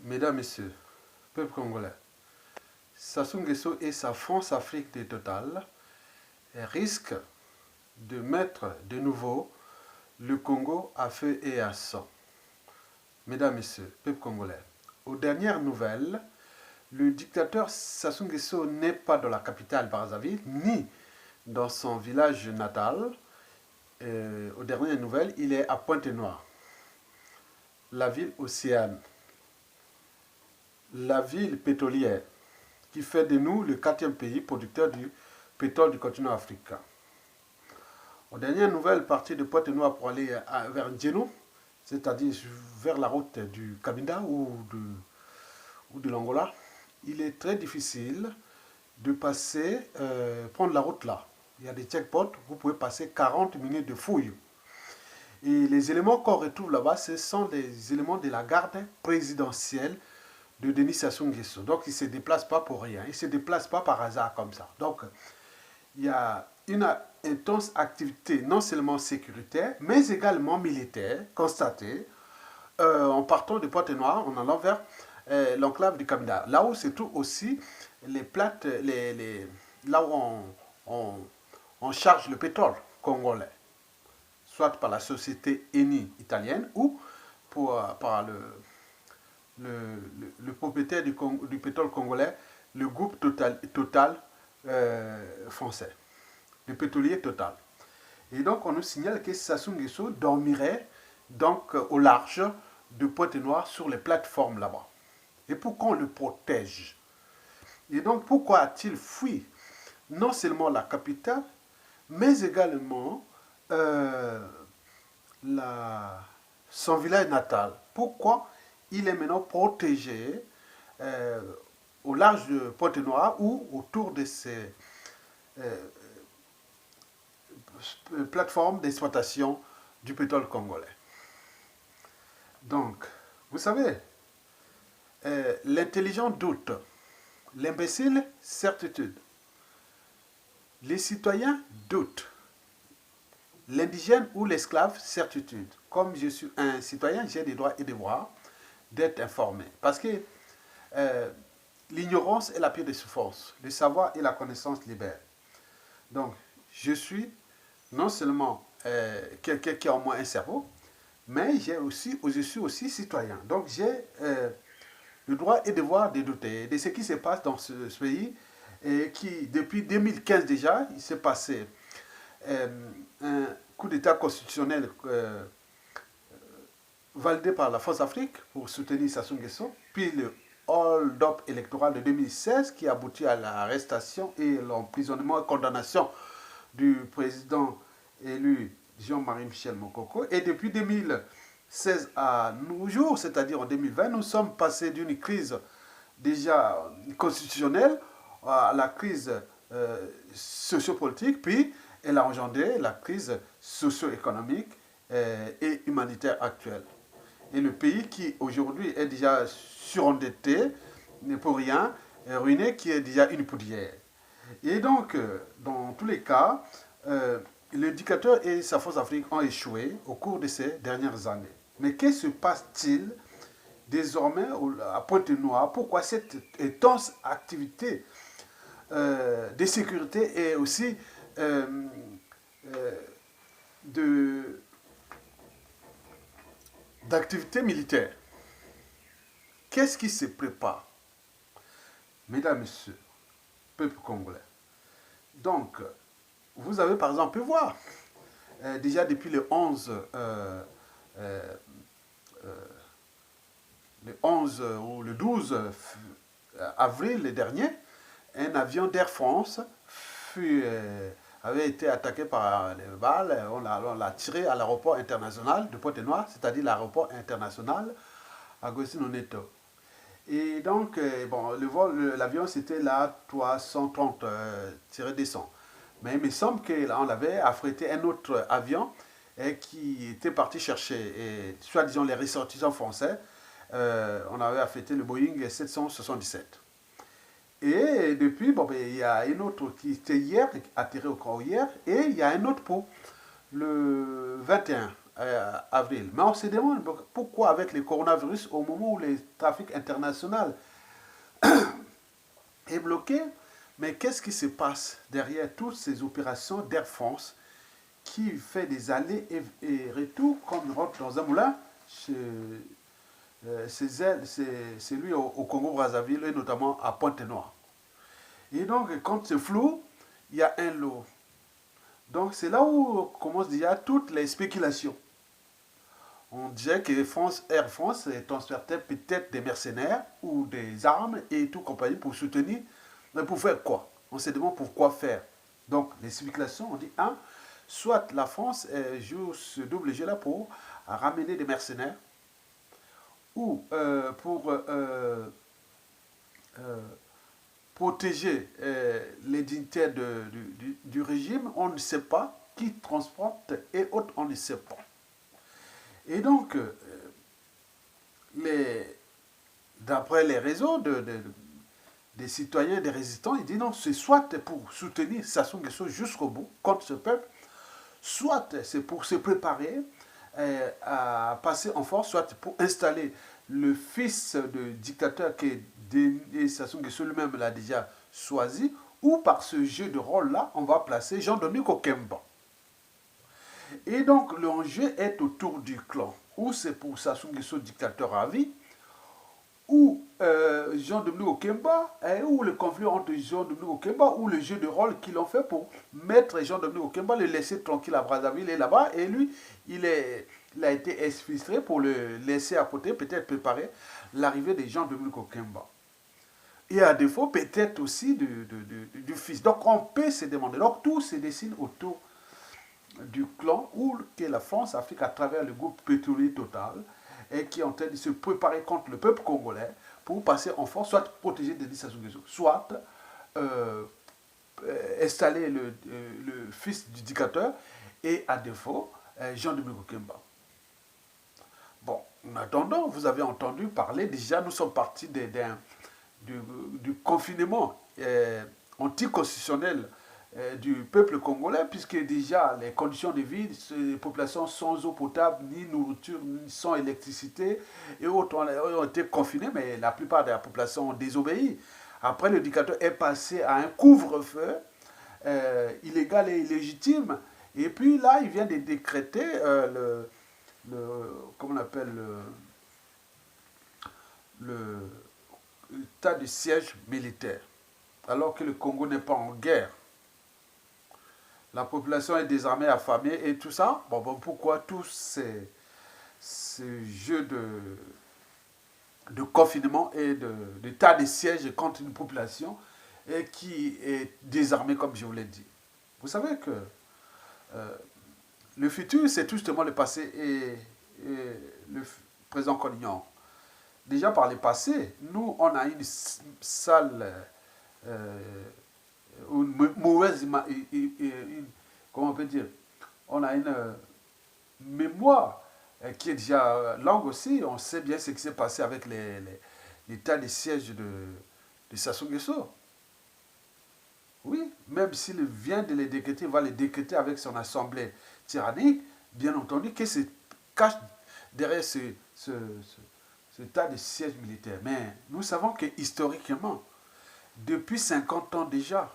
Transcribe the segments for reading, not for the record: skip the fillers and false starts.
Mesdames, Messieurs, peuple congolais, Sassou Nguesso et sa France-Afrique de Total risquent de mettre de nouveau le Congo à feu et à sang. Mesdames, Messieurs, peuple congolais, aux dernières nouvelles, le dictateur Sassou Nguesso n'est pas dans la capitale Brazzaville, ni dans son village natal. Aux dernières nouvelles, il est à Pointe-Noire, la ville océane, la ville pétrolière, qui fait de nous le 4e pays producteur du pétrole du continent africain. Aux dernières nouvelles, partir de Pointe-Noire pour aller vers Ndjeno, c'est-à-dire vers la route du Cabinda ou de l'Angola, il est très difficile de passer, prendre la route là. Il y a des checkpoints, vous pouvez passer 40 minutes de fouille. Et les éléments qu'on retrouve là-bas, ce sont les éléments de la garde présidentielle de Denis Sassou Nguesso. Donc, il ne se déplace pas pour rien. Il ne se déplace pas par hasard comme ça. Donc, il y a une intense activité, non seulement sécuritaire, mais également militaire, constatée en partant de Pointe-Noire, en allant vers l'enclave du Cabinda. Là où se trouvent aussi les plates, là où on charge le pétrole congolais, soit par la société Eni italienne ou par le propriétaire du pétrole congolais, le groupe Total français, le pétrolier Total. Et donc on nous signale que Sassou Nguesso dormirait donc au large de Pointe-Noire sur les plateformes là-bas. Et pourquoi on le protège? Et donc pourquoi a-t-il fui non seulement la capitale, mais également son village natal? Pourquoi il est maintenant protégé au large de Pointe-Noire ou autour de ces plateformes d'exploitation du pétrole congolais? Donc, vous savez, l'intelligent doute, l'imbécile certitude, les citoyens doutent, l'indigène ou l'esclave certitude. Comme je suis un citoyen, j'ai des droits et devoirs d'être informé. Parce que l'ignorance est la pire des souffrances. Le savoir et la connaissance libèrent. Donc, je suis non seulement quelqu'un qui a au moins un cerveau, mais je suis aussi citoyen. Donc, j'ai le droit et devoir de douter de ce qui se passe dans ce pays et qui, depuis 2015 déjà, il s'est passé un coup d'État constitutionnel validé par la France-Afrique pour soutenir Sassou Nguesso, puis le hold-up électoral de 2016 qui aboutit à l'arrestation et l'emprisonnement et condamnation du président élu Jean-Marie Michel Mokoko. Et depuis 2016 à nos jours, c'est-à-dire en 2020, nous sommes passés d'une crise déjà constitutionnelle à la crise sociopolitique, puis elle a engendré la crise socio-économique et humanitaire actuelle. Et le pays qui aujourd'hui est déjà surendetté, n'est pour rien, ruiné, qui est déjà une poudrière. Et donc, dans tous les cas, le dictateur et sa force Afrique ont échoué au cours de ces dernières années. Mais que se passe-t-il désormais à Pointe-Noire? Pourquoi cette intense activité de sécurité et aussi d'activité militaire? Qu'est-ce qui se prépare? Mesdames, Messieurs, peuple congolais. Donc, vous avez par exemple pu voir, déjà depuis le 11 ou le 12 avril dernier, un avion d'Air France avait été attaqué par des balles. On l'a tiré à l'aéroport international de Pointe-Noire, c'est-à-dire l'aéroport international Agostino Neto. Et donc, bon, l'avion c'était la 330-200. Mais il me semble qu'on avait affrété un autre avion qui était parti chercher, soi-disant les ressortissants français. On avait affrété le Boeing 777. Et depuis, bon, ben, il y a un autre qui était hier, atterri au camp hier, et il y a un autre pour le 21 avril. Mais on se demande pourquoi avec le coronavirus, au moment où le trafic international est bloqué, mais qu'est-ce qui se passe derrière toutes ces opérations d'Air France qui fait des allers et retours comme on rentre dans un moulin? C'est lui au Congo-Brazzaville et notamment à Pointe-Noire. Et donc, quand c'est flou, il y a un lot. Donc, c'est là où commencent déjà toutes les spéculations. On dirait que Air France transportait peut-être des mercenaires ou des armes et tout compagnie pour soutenir. Mais pour faire quoi? On se demande pourquoi faire. Donc, les spéculations, on dit, soit la France joue ce double jeu là pour ramener des mercenaires ou pour protéger les dignitaires du régime, on ne sait pas qui transporte et autres, on ne sait pas. Et donc, d'après les réseaux des citoyens, des résistants, ils disent non, c'est soit pour soutenir Sassou Nguesso jusqu'au bout contre ce peuple, soit c'est pour se préparer à passer en force, soit pour installer le fils de dictateur que Sassou Nguesso lui-même l'a déjà choisi, ou par ce jeu de rôle-là, on va placer Jean-Dominique Okemba. Et donc l'enjeu est autour du clan, ou c'est pour Sassou Nguesso dictateur à vie, ou Jean-Dominique Okemba, ou le conflit entre Jean-Dominique Okemba, ou le jeu de rôle qu'ils ont fait pour mettre Jean-Dominique Okemba, le laisser tranquille à Brazzaville et là-bas, et lui, il a été exfiltré pour le laisser à côté, peut-être préparer l'arrivée de Jean-Dominique Okemba. Et à défaut, peut-être aussi du fils. Donc on peut se demander, donc tout se dessine autour du clan ou que la France Afrique à travers le groupe pétrolier Total et qui est en train de se préparer contre le peuple congolais pour passer en force, soit protéger Denis Sassou Nguesso, soit installer le fils du dictateur et à défaut Jean-Dominique Okemba. Bon, en attendant, vous avez entendu parler, déjà nous sommes partis du confinement anticonstitutionnel du peuple congolais, puisque déjà les conditions de vie, les populations sans eau potable, ni nourriture, ni sans électricité, et autres ont été confinés, mais la plupart de la population ont désobéi. Après, le dictateur est passé à un couvre-feu illégal et illégitime, et puis là, il vient de décréter comment on appelle, l'état de siège militaire, alors que le Congo n'est pas en guerre. La population est désarmée, affamée et tout ça. Bon, pourquoi tous ces jeux de confinement et d'état de siège contre une population et qui est désarmée, comme je vous l'ai dit? Vous savez que le futur, c'est tout justement le passé et le présent qu'on ignore. Déjà par le passé, nous, on a une sale, une mauvaise, comment on peut dire, on a une mémoire qui est déjà longue aussi. On sait bien ce qui s'est passé avec l'état de siège de Sassou Nguesso. Oui, même s'il vient de les décréter, il va les décréter avec son assemblée tyrannique, bien entendu, que se cache derrière ce état de siège militaire. Mais nous savons que historiquement, depuis 50 ans déjà,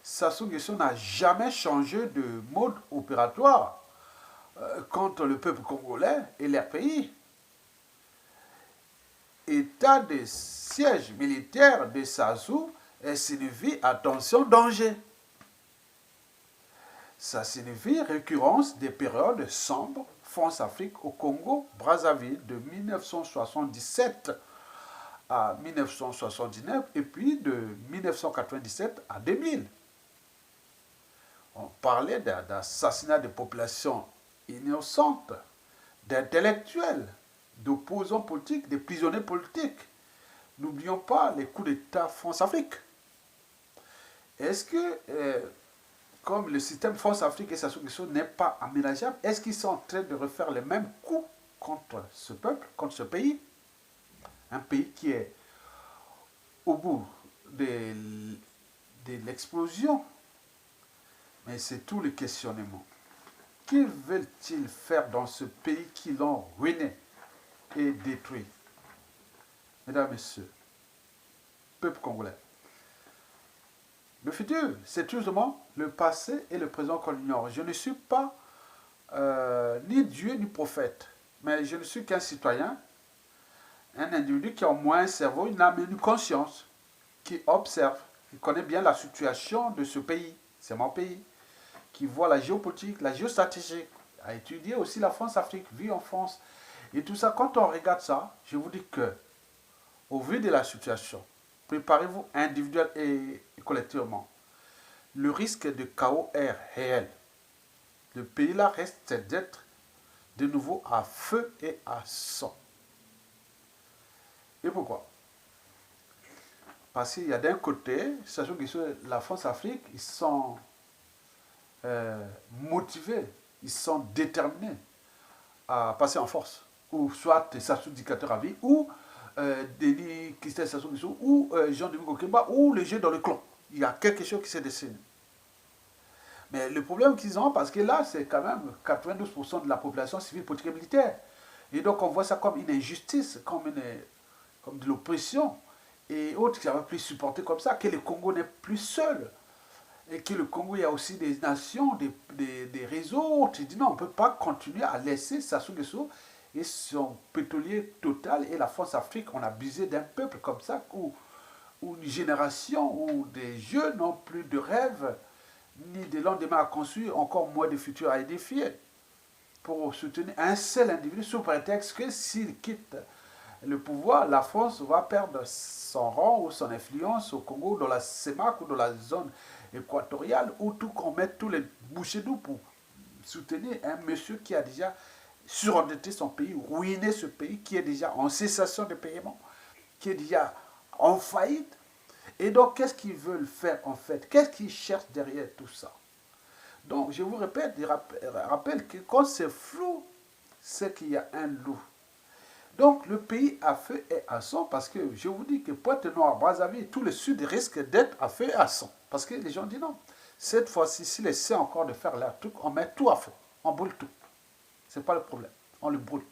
Sassou Nguesso n'a jamais changé de mode opératoire contre le peuple congolais et leur pays. État de siège militaire de Sassou signifie attention, danger. Ça signifie récurrence des périodes sombres France-Afrique au Congo, Brazzaville de 1977 à 1979 et puis de 1997 à 2000. On parlait d'assassinat de populations innocentes, d'intellectuels, d'opposants politiques, de prisonniers politiques. N'oublions pas les coups d'État France-Afrique. Est-ce que, comme le système France-Afrique et Sassou Nguesso n'est pas aménageable, est-ce qu'ils sont en train de refaire les mêmes coups contre ce peuple, contre ce pays? Un pays qui est au bout de l'explosion. Mais c'est tout le questionnement. Que veulent-ils faire dans ce pays qui l'ont ruiné et détruit? Mesdames, Messieurs, peuple congolais, le futur, c'est justement le passé et le présent qu'on ignore. Je ne suis pas ni Dieu ni prophète, mais je ne suis qu'un citoyen, un individu qui a au moins un cerveau, une âme et une conscience, qui observe, qui connaît bien la situation de ce pays, c'est mon pays, qui voit la géopolitique, la géostratégie, a étudié aussi la France-Afrique, vit en France, et tout ça. Quand on regarde ça, je vous dis que, au vu de la situation, préparez-vous individuellement et collectivement. Le risque de chaos est réel. Le pays là reste d'être de nouveau à feu et à sang. Et pourquoi? Parce qu'il y a d'un côté, sachant que la France-Afrique, ils sont motivés, ils sont déterminés à passer en force. Ou soit Sassou Dictateur à vie, ou Denis Christelle Sassou Nguesso, ou Jean-Denis Kokemba, ou les jeux dans le clan. Il y a quelque chose qui se dessine. Mais le problème qu'ils ont, parce que là, c'est quand même 92% de la population civile, politique et militaire. Et donc, on voit ça comme une injustice, comme de l'oppression, et autres qui n'avaient plus supporté comme ça, que le Congo n'est plus seul. Et que le Congo, il y a aussi des nations, des réseaux. Tu dis non, on ne peut pas continuer à laisser Sassou Nguesso et son pétrolier total et la France-Afrique, on a abusé d'un peuple comme ça, où une génération, où des jeunes n'ont plus de rêves, ni de lendemain à construire, encore moins de futur à édifier, pour soutenir un seul individu sous prétexte que s'il quitte le pouvoir, la France va perdre son rang ou son influence au Congo, dans la CEMAC ou dans la zone équatoriale, où tout qu'on met tous les bouchées d'eau pour soutenir un monsieur qui a déjà surendetté son pays, ruiné ce pays, qui est déjà en cessation de paiement, qui est déjà en faillite. Et donc, qu'est-ce qu'ils veulent faire en fait? Qu'est-ce qu'ils cherchent derrière tout ça? Donc, je vous répète, je rappelle que quand c'est flou, c'est qu'il y a un loup. Donc, le pays à feu et à sang, parce que je vous dis que Pointe-Noire, Brazzaville, tout le sud risque d'être à feu et à sang. Parce que les gens disent non. Cette fois-ci, s'ils essaient encore de faire leur truc, on met tout à feu. On brûle tout. Ce n'est pas le problème. On le brûle.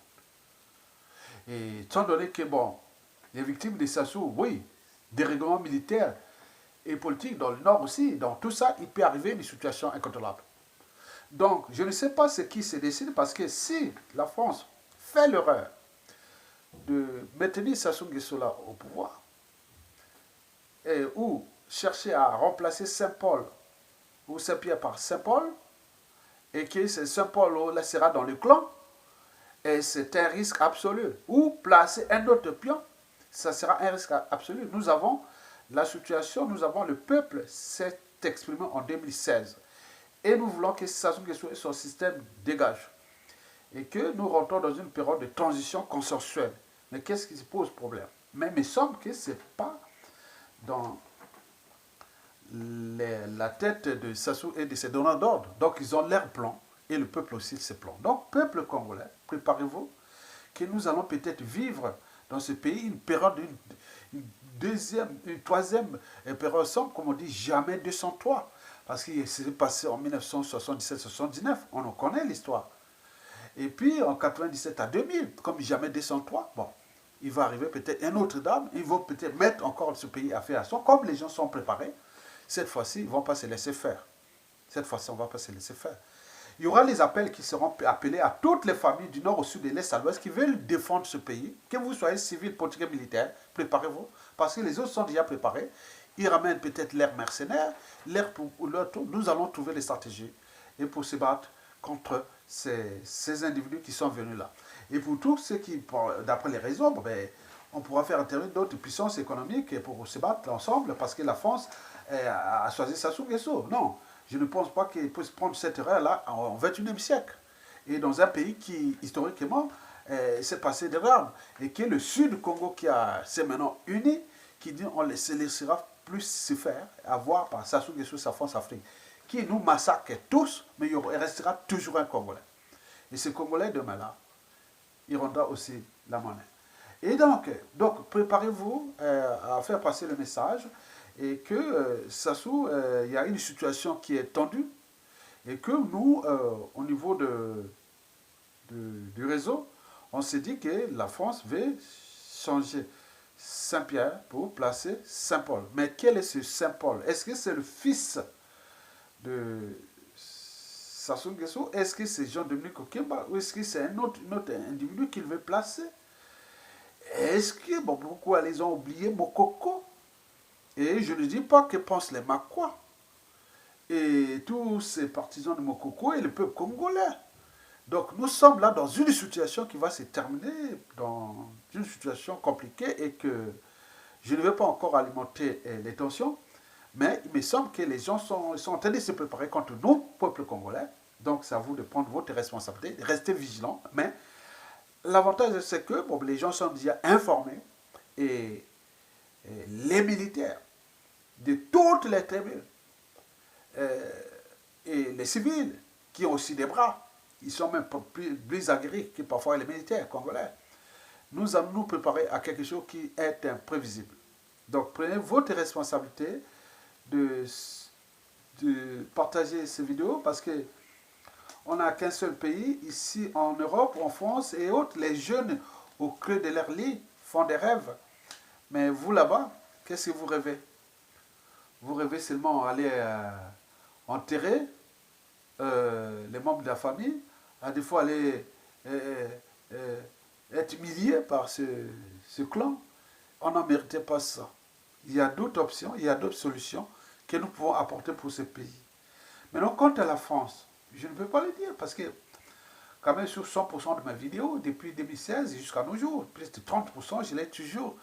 Et étant donné que, bon, les victimes des Sassou, oui, des règlements militaires et politiques dans le nord aussi, dans tout ça, il peut arriver une situation incontrôlable. Donc, je ne sais pas ce qui se décide, parce que si la France fait l'erreur de maintenir Sassou Nguesso là au pouvoir, ou chercher à remplacer Saint-Paul ou Saint-Pierre par Saint-Paul, et que Saint-Paul là sera dans le clan, et c'est un risque absolu. Ou placer un autre pion, ça sera un risque absolu. Nous avons la situation, nous avons le peuple s'est exprimé en 2016. Et nous voulons que Sassou Nguesso et son système dégagent. Et que nous rentrons dans une période de transition consensuelle. Mais qu'est-ce qui se pose problème? Mais il me semble que ce n'est pas dans la tête de Sassou et de ses donneurs d'ordre. Donc ils ont leur plan, et le peuple aussi ses plans. Donc, peuple congolais, préparez-vous que nous allons peut-être vivre dans ce pays une période, une troisième période sombre, comme on dit, jamais 203. Parce qu'il s'est passé en 1977-79, on en connaît l'histoire. Et puis en 97 à 2000, comme jamais 203, bon, il va arriver peut-être un autre dame, ils vont peut-être mettre encore ce pays à faire à son, comme les gens sont préparés. Cette fois-ci, ils ne vont pas se laisser faire. Cette fois-ci, on ne va pas se laisser faire. Il y aura les appels qui seront appelés à toutes les familles du nord au sud, de l'est à l'ouest, qui veulent défendre ce pays. Que vous soyez civil, politique et militaire, préparez-vous, parce que les autres sont déjà préparés. Ils ramènent peut-être leurs mercenaires, nous allons trouver les stratégies et pour se battre contre ces individus qui sont venus là. Et pour tous ceux qui, d'après les raisons, ben, on pourra faire intervenir d'autres puissances économiques pour se battre ensemble, parce que la France a choisi Sassou Nguesso. Non, je ne pense pas qu'il puisse prendre cette erreur-là en 21e siècle. Et dans un pays qui, historiquement, s'est passé des drames. Et qui est le sud du Congo qui s'est maintenant uni, qui dit on ne se laissera plus se faire avoir par Sassou Nguesso, sa France-Afrique, qui nous massacre tous, mais il restera toujours un Congolais. Et ce Congolais, demain-là, il rendra aussi la monnaie. Et donc préparez-vous à faire passer le message, et que Sassou, il y a une situation qui est tendue, Et que nous, au niveau du réseau, on s'est dit que la France veut changer Saint-Pierre pour placer Saint-Paul. Mais quel est ce Saint-Paul? Est-ce que c'est le fils de Sassou Nguesso? Est-ce que c'est Jean-Dominique Okemba? Ou est-ce que c'est un autre individu qu'il veut placer? Est-ce que, bon, pourquoi ils ont oublié Mokoko? Et je ne dis pas que pensent les Makwa et tous ces partisans de Mokoko et le peuple congolais. Donc nous sommes là dans une situation qui va se terminer dans une situation compliquée et que je ne vais pas encore alimenter les tensions, mais il me semble que les gens sont en train de se préparer contre nous, peuple congolais. Donc c'est à vous de prendre votre responsabilité, de rester vigilants. Mais l'avantage c'est que bon, les gens sont déjà informés et les militaires de toutes les tribus et les civils qui ont aussi des bras, ils sont même plus aguerris que parfois les militaires congolais. Nous allons nous préparer à quelque chose qui est imprévisible. Donc prenez votre responsabilité de partager ces vidéos parce que on n'a qu'un seul pays, ici en Europe, en France et autres. Les jeunes au creux de leur lit font des rêves. Mais vous là-bas, qu'est-ce que vous rêvez? Vous rêvez seulement aller enterrer les membres de la famille, à des fois aller être humilié par ce clan. On n'en méritait pas ça. Il y a d'autres options, il y a d'autres solutions que nous pouvons apporter pour ce pays. Maintenant, quant à la France, je ne peux pas le dire parce que quand même sur 100% de mes vidéos, depuis 2016 jusqu'à nos jours, plus de 30%, je l'ai toujours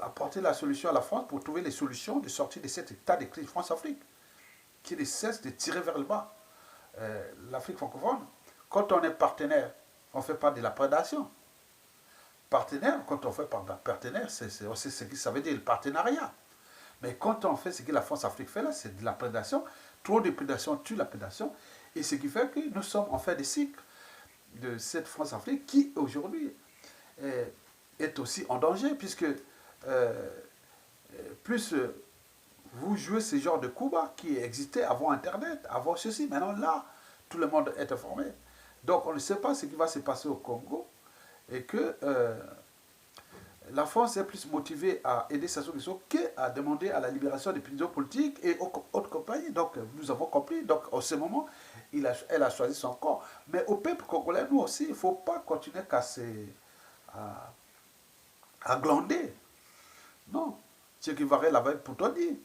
apporté la solution à la France pour trouver les solutions de sortir de cet état de crise France-Afrique qui ne cesse de tirer vers le bas. L'Afrique francophone, quand on est partenaire, on ne fait pas de la prédation. Partenaire, quand on fait par partenaire, c'est aussi ce que ça veut dire, le partenariat. Mais quand on fait ce que la France-Afrique fait là, c'est de la prédation. Trop de prédation tue la prédation. Et ce qui fait que nous sommes en fait des cycles de cette France-Afrique qui aujourd'hui est aussi en danger, puisque plus vous jouez ce genre de coups bas qui existait avant Internet, avant ceci. Maintenant là, tout le monde est informé. Donc on ne sait pas ce qui va se passer au Congo et que la France est plus motivée à aider Sassou Nguesso qu'à demander à la libération des prisonniers politiques et autres compagnies. Donc nous avons compris. Donc en ce moment, elle a choisi son corps. Mais au peuple congolais, nous aussi, il ne faut pas continuer à glander. Non. Ce qui va l'avait pourtant dit.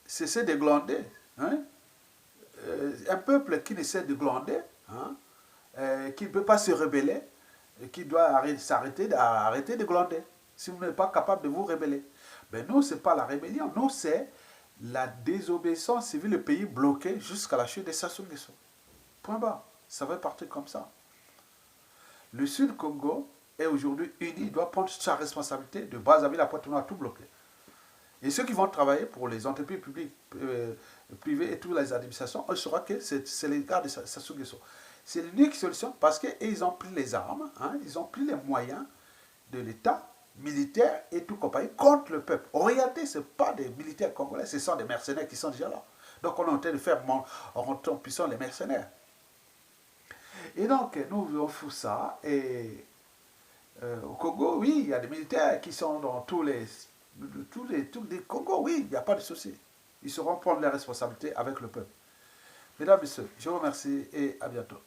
Cessez de glander. Hein? Un peuple qui essaie de glander, hein, qui ne peut pas se rebeller, qui doit s'arrêter de glander. Si vous n'êtes pas capable de vous rebeller. Mais nous, ce n'est pas la rébellion. Nous, c'est la désobéissance civile, le pays bloqué jusqu'à la chute de Sassou Nguesso. Point bas. Ça va partir comme ça. Le Sud Congo est aujourd'hui uni, il doit prendre sa responsabilité de Brazzaville à Pointe-Noire, tout bloqué. Et ceux qui vont travailler pour les entreprises publiques, privées et toutes les administrations, on saura que c'est les gars de Sassou Nguesso. C'est l'unique solution parce qu'ils ont pris les armes, hein, ils ont pris les moyens de l'État militaire et tout compagnie contre le peuple. En réalité, ce n'est pas des militaires congolais, ce sont des mercenaires qui sont déjà là. Donc on est en train de faire rentrer en puissance les mercenaires. Et donc, nous faisons ça. Et au Congo, oui, il y a des militaires qui sont dans tous les Congo, oui, il n'y a pas de souci. Ils sauront prendre les responsabilités avec le peuple. Mesdames et messieurs, je vous remercie et à bientôt.